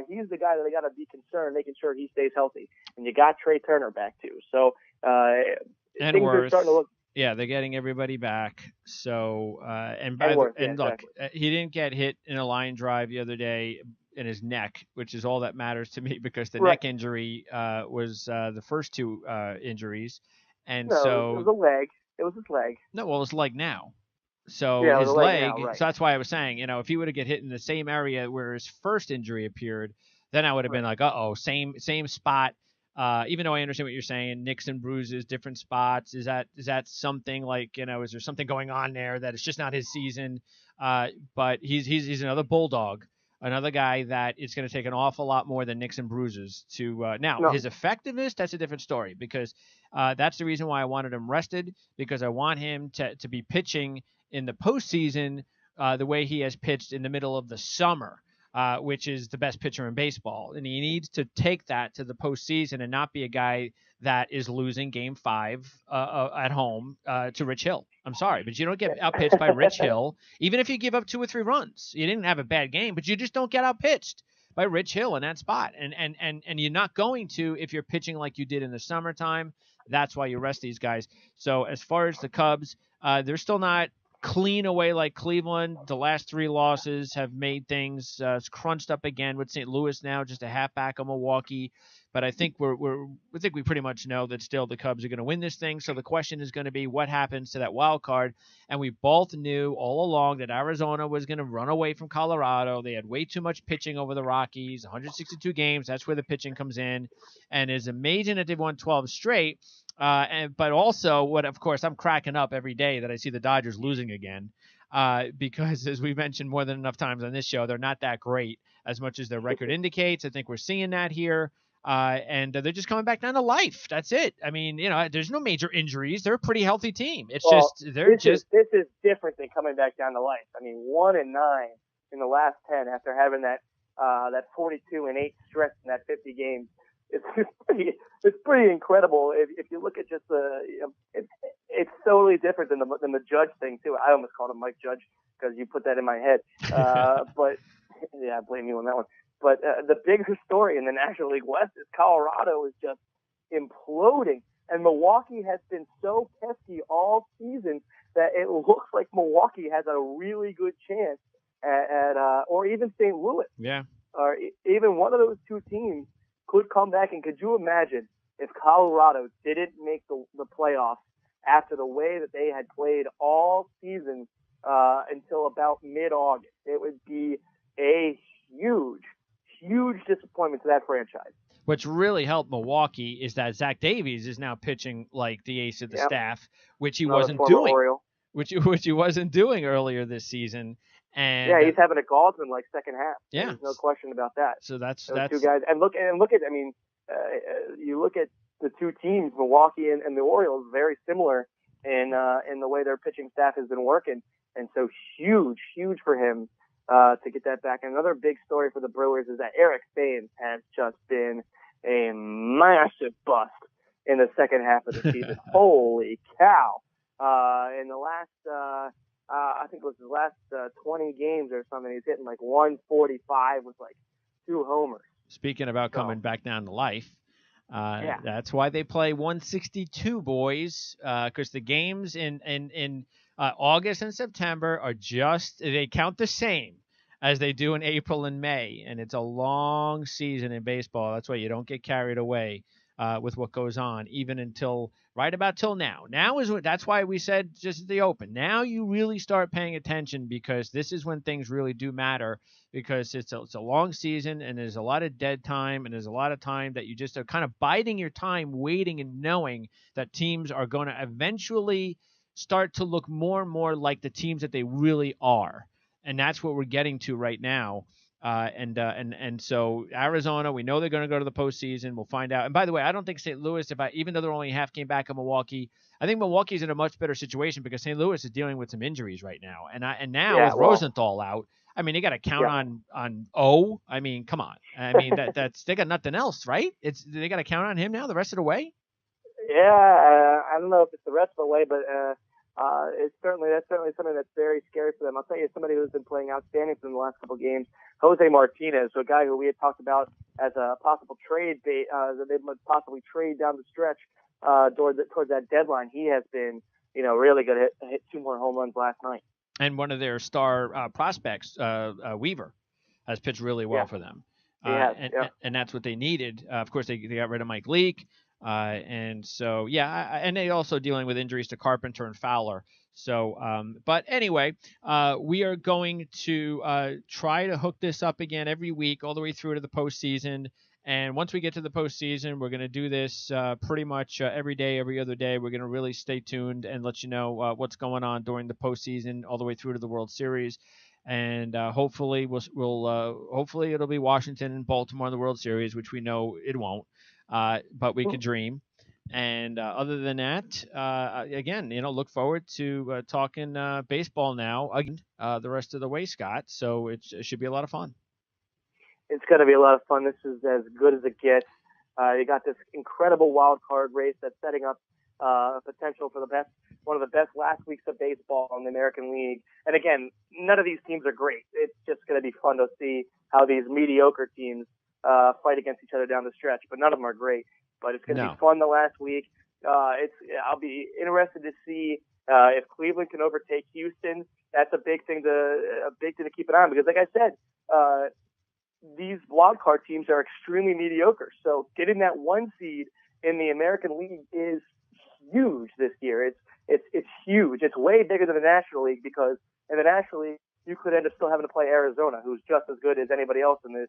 He's the guy that they got to be concerned, making sure he stays healthy. And you got Trey Turner back too. So and things Worth. are starting to look. Yeah, they're getting everybody back. So Worth, look, he didn't get hit in a line drive the other day in his neck, which is all that matters to me because the neck injury was the first 2 injuries, and so it was a leg. It was his leg. No, well, his leg now. So his leg leg, now, right. So that's why I was saying, if he would have get hit in the same area where his first injury appeared, then I would have been like, same spot. Even though I understand what you're saying, nicks and bruises, different spots. Is that something like, is there something going on there that it's just not his season? But he's another bulldog, another guy that it's going to take an awful lot more than nicks and bruises to now No. his effectiveness. That's a different story because that's the reason why I wanted him rested, because I want him to be pitching in the postseason the way he has pitched in the middle of the summer. Which is the best pitcher in baseball. And he needs to take that to the postseason and not be a guy that is losing Game 5 at home to Rich Hill. I'm sorry, but you don't get outpitched by Rich Hill, even if you give up 2 or 3 runs. You didn't have a bad game, but you just don't get outpitched by Rich Hill in that spot. And you're not going to if you're pitching like you did in the summertime. That's why you rest these guys. So as far as the Cubs, they're still not clean away like Cleveland. The last 3 losses have made things crunched up again with St. Louis now just a half back of Milwaukee. But I think we pretty much know that still the Cubs are going to win this thing. So the question is going to be what happens to that wild card. And we both knew all along that Arizona was going to run away from Colorado. They had way too much pitching over the Rockies, 162 games. That's where the pitching comes in. And it's amazing that they've won 12 straight. But also, of course, I'm cracking up every day that I see the Dodgers losing again, because as we mentioned more than enough times on this show, they're not that great as much as their record indicates. I think we're seeing that here, and they're just coming back down to life. That's it. I mean, there's no major injuries. They're a pretty healthy team. It's this is different than coming back down to life. I mean, 1-9 in the last 10 after having that 42-8 stretch in that 50 games. It's pretty incredible if you look at just it's totally different than the Judge thing too. I almost called him Mike Judge because you put that in my head. But yeah, I blame you on that one. But the bigger story in the National League West is Colorado is just imploding, and Milwaukee has been so pesky all season that it looks like Milwaukee has a really good chance at or even St. Louis. Yeah. Or even one of those 2 teams could come back. And could you imagine if Colorado didn't make the playoffs after the way that they had played all season until about mid-August? It would be a huge, huge disappointment to that franchise. What's really helped Milwaukee is that Zach Davies is now pitching like the ace of the staff, which he wasn't doing. Oriole. Which he wasn't doing earlier this season. And yeah, he's having a Gauldman like second half. Yeah, there's no question about that. So that's 2 guys. And look at. I mean, you look at the 2 teams, Milwaukee and the Orioles, very similar in the way their pitching staff has been working, and so huge for him to get that back. And another big story for the Brewers is that Eric Thames has just been a massive bust in the second half of the season. Holy cow! In the last. I think it was his last 20 games or something. He's hitting like 145 with like 2 homers. Speaking about coming back down to life, that's why they play 162, boys, because the games in August and September they count the same as they do in April and May, and it's a long season in baseball. That's why you don't get carried away with what goes on, even until right about till now. That's why we said just at the open. Now you really start paying attention, because this is when things really do matter, because it's a long season and there's a lot of dead time, and there's a lot of time that you just are kind of biding your time, waiting and knowing that teams are going to eventually start to look more and more like the teams that they really are. And that's what we're getting to right now. And so Arizona, we know they're going to go to the postseason. We'll find out. And by the way, I don't think St. Louis, even though they're only half game back of Milwaukee, I think Milwaukee's in a much better situation because St. Louis is dealing with some injuries right now. And now with Rosenthal out, I mean, they got to count on O. I mean, come on. I mean, that's they got nothing else, right? They got to count on him now the rest of the way. Yeah, I don't know if it's the rest of the way, but that's certainly something that's very scary for them. I'll tell you, somebody who's been playing outstanding for them the last couple of games, Jose Martinez, a guy who we had talked about as a possible trade that they might possibly trade down the stretch towards that deadline. He has been, really good. Hit 2 more home runs last night. And one of their star prospects, Weaver, has pitched really well for them. And that's what they needed. Of course, they got rid of Mike Leake. And so, and they also dealing with injuries to Carpenter and Fowler. So, but anyway, we are going to try to hook this up again every week all the way through to the postseason. And once we get to the postseason, we're going to do this pretty much every day, every other day. We're going to really stay tuned and let you know what's going on during the postseason all the way through to the World Series. And hopefully hopefully it'll be Washington and Baltimore in the World Series, which we know it won't. But we could dream. And other than that, again, look forward to talking baseball now again the rest of the way, Scott. So it should be a lot of fun. It's going to be a lot of fun. This is as good as it gets. You got this incredible wild card race that's setting up potential for one of the best last weeks of baseball in the American League. And again, none of these teams are great. It's just going to be fun to see how these mediocre teams fight against each other down the stretch. But none of them are great. But it's going to be fun the last week. I'll be interested to see if Cleveland can overtake Houston. That's a big thing to keep an eye on, because, like I said, these wild card teams are extremely mediocre. So getting that one seed in the American League is huge this year. It's huge. It's way bigger than the National League, because in the National League you could end up still having to play Arizona, who's just as good as anybody else in the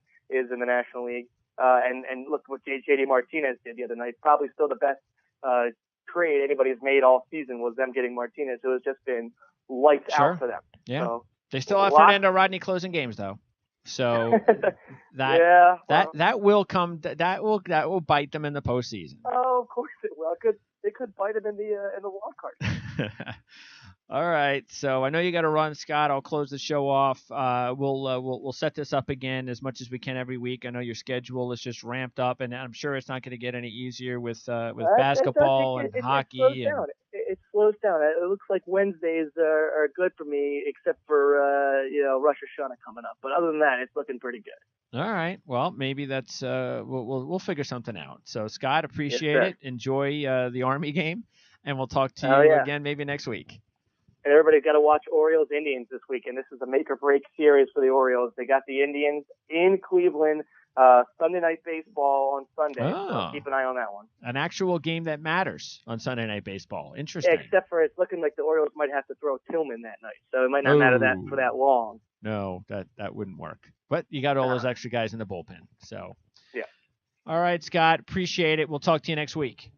National League. And look what JD Martinez did the other night. Probably still the best trade anybody's made all season was them getting Martinez. It has just been lights out for them. Yeah. So, they still have Fernando Rodney closing games though. So that will come. That will bite them in the postseason. Oh, of course it will. It could bite them in the wild card. All right. So I know you got to run, Scott. I'll close the show off. We'll set this up again as much as we can every week. I know your schedule is just ramped up, and I'm sure it's not going to get any easier with basketball and hockey. It slows down. It looks like Wednesdays are good for me, except for Rosh Hashanah coming up. But other than that, it's looking pretty good. All right. Well, maybe that's we'll figure something out. So Scott, appreciate it. Enjoy the Army game, and we'll talk to you again maybe next week. And everybody's got to watch Orioles-Indians this weekend. This is a make-or-break series for the Orioles. They got the Indians in Cleveland, Sunday Night Baseball on Sunday. So keep an eye on that one. An actual game that matters on Sunday Night Baseball. Interesting. Except for it's looking like the Orioles might have to throw Tillman that night, so it might not matter for that long. No, that wouldn't work. But you got all those extra guys in the bullpen. So. Yeah. All right, Scott. Appreciate it. We'll talk to you next week.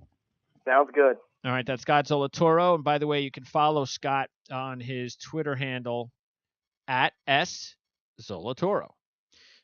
Sounds good. All right, that's Scott Zolatoro. And by the way, you can follow Scott on his Twitter handle at @SZolatoro.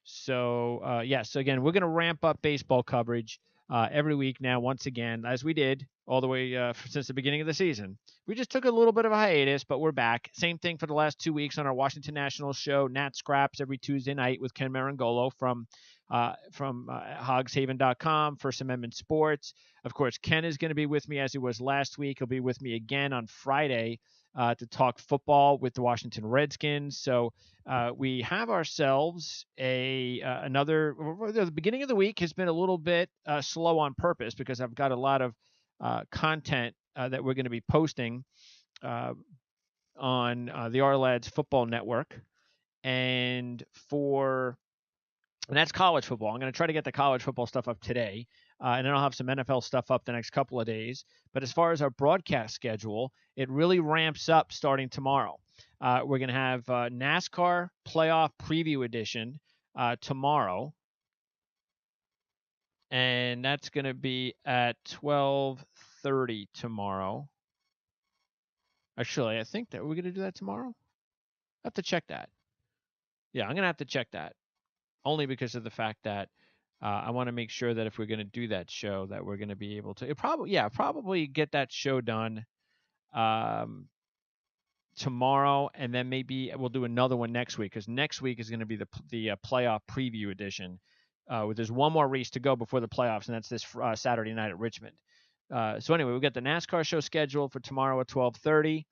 So, so again, we're going to ramp up baseball coverage every week now, once again, as we did all the way since the beginning of the season. We just took a little bit of a hiatus, but we're back. Same thing for the last 2 weeks on our Washington Nationals show, Nat Scraps, every Tuesday night with Ken Marangolo from hogshaven.com, First Amendment Sports. Of course, Ken is going to be with me as he was last week. He'll be with me again on Friday to talk football with the Washington Redskins. So we have ourselves another. The beginning of the week has been a little bit slow on purpose because I've got a lot of content that we're going to be posting on the Ourlads Football Network, and that's college football. I'm going to try to get the college football stuff up today, and then I'll have some NFL stuff up the next couple of days. But as far as our broadcast schedule, it really ramps up starting tomorrow. We're going to have NASCAR Playoff Preview Edition tomorrow, and that's going to be at 12:30 tomorrow. Actually, I think that we're going to do that tomorrow. I have to check that. Yeah, I'm going to have to check that. Only because of the fact that I want to make sure that if we're going to do that show, that we're going to be able to probably get that show done tomorrow, and then maybe we'll do another one next week, because next week is going to be the playoff preview edition. There's one more race to go before the playoffs, and that's this Saturday night at Richmond. So anyway, we've got the NASCAR show scheduled for tomorrow at 12:30.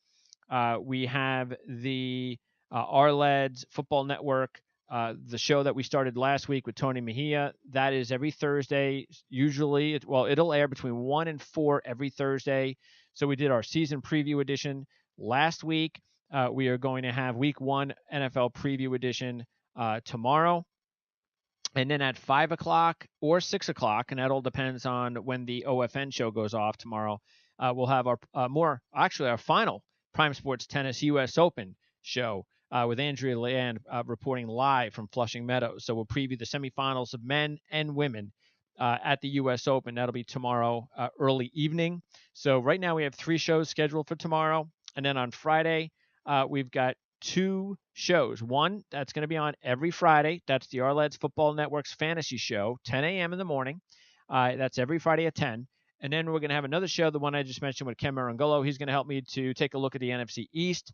We have the Ourlads Football Network. The show that we started last week with Tony Mejia, that is every Thursday. Usually, it'll air between 1 and 4 every Thursday. So we did our season preview edition last week. We are going to have week 1 NFL preview edition tomorrow. And then at 5 o'clock or 6 o'clock, and that all depends on when the OFN show goes off tomorrow, we'll have our our final Prime Sports Tennis U.S. Open show with Andrea Land reporting live from Flushing Meadows. So we'll preview the semifinals of men and women at the U.S. Open. That'll be tomorrow early evening. So right now we have 3 shows scheduled for tomorrow. And then on Friday, we've got 2 shows. One that's going to be on every Friday. That's the Ourlads Football Network's fantasy show, 10 a.m. in the morning. That's every Friday at 10. And then we're going to have another show, the one I just mentioned with Ken Marangolo. He's going to help me to take a look at the NFC East.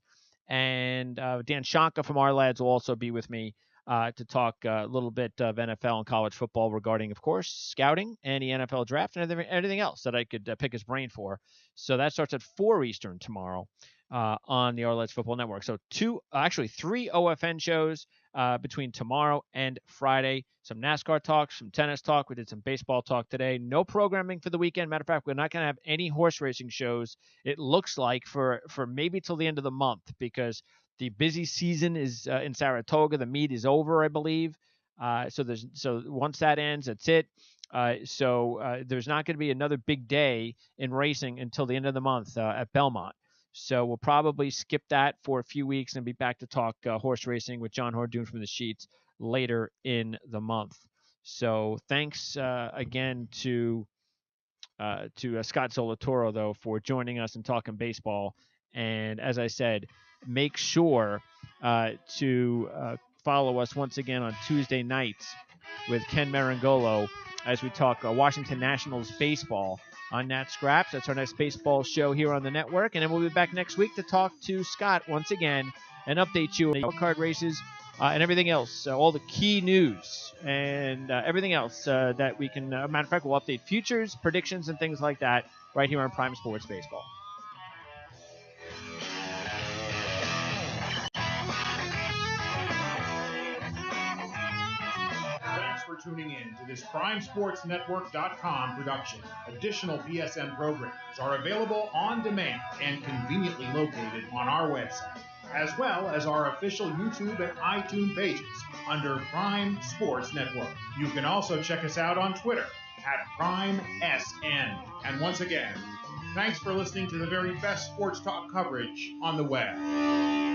And Dan Shanka from Ourlads will also be with me to talk a little bit of NFL and college football regarding, of course, scouting and the NFL draft and everything else that I could pick his brain for. So that starts at 4 Eastern tomorrow on the Ourlads Football Network. So 3 OFN shows between tomorrow and Friday. Some NASCAR talk, some tennis talk. We did some baseball talk today. No programming for the weekend. Matter of fact, we're not going to have any horse racing shows, it looks like, for maybe till the end of the month, because the busy season is in Saratoga. The meet is over, I believe. So once that ends, that's it. So there's not going to be another big day in racing until the end of the month at Belmont. So we'll probably skip that for a few weeks and be back to talk horse racing with John Hordoon from the Sheets later in the month. So thanks again to Scott Zolatoro, though, for joining us and talking baseball. And as I said, make sure to follow us once again on Tuesday nights with Ken Marangolo as we talk Washington Nationals baseball on Nat Scraps. That's our next baseball show here on the network. And then we'll be back next week to talk to Scott once again and update you on the card races and everything else, all the key news and everything else that we can. Matter of fact, we'll update futures, predictions, and things like that right here on Prime Sports Baseball. Tuning in to this PrimeSportsNetwork.com production. Additional PSN programs are available on demand and conveniently located on our website, as well as our official YouTube and iTunes pages under Prime Sports Network. You can also check us out on Twitter at PrimeSN. And once again, thanks for listening to the very best sports talk coverage on the web.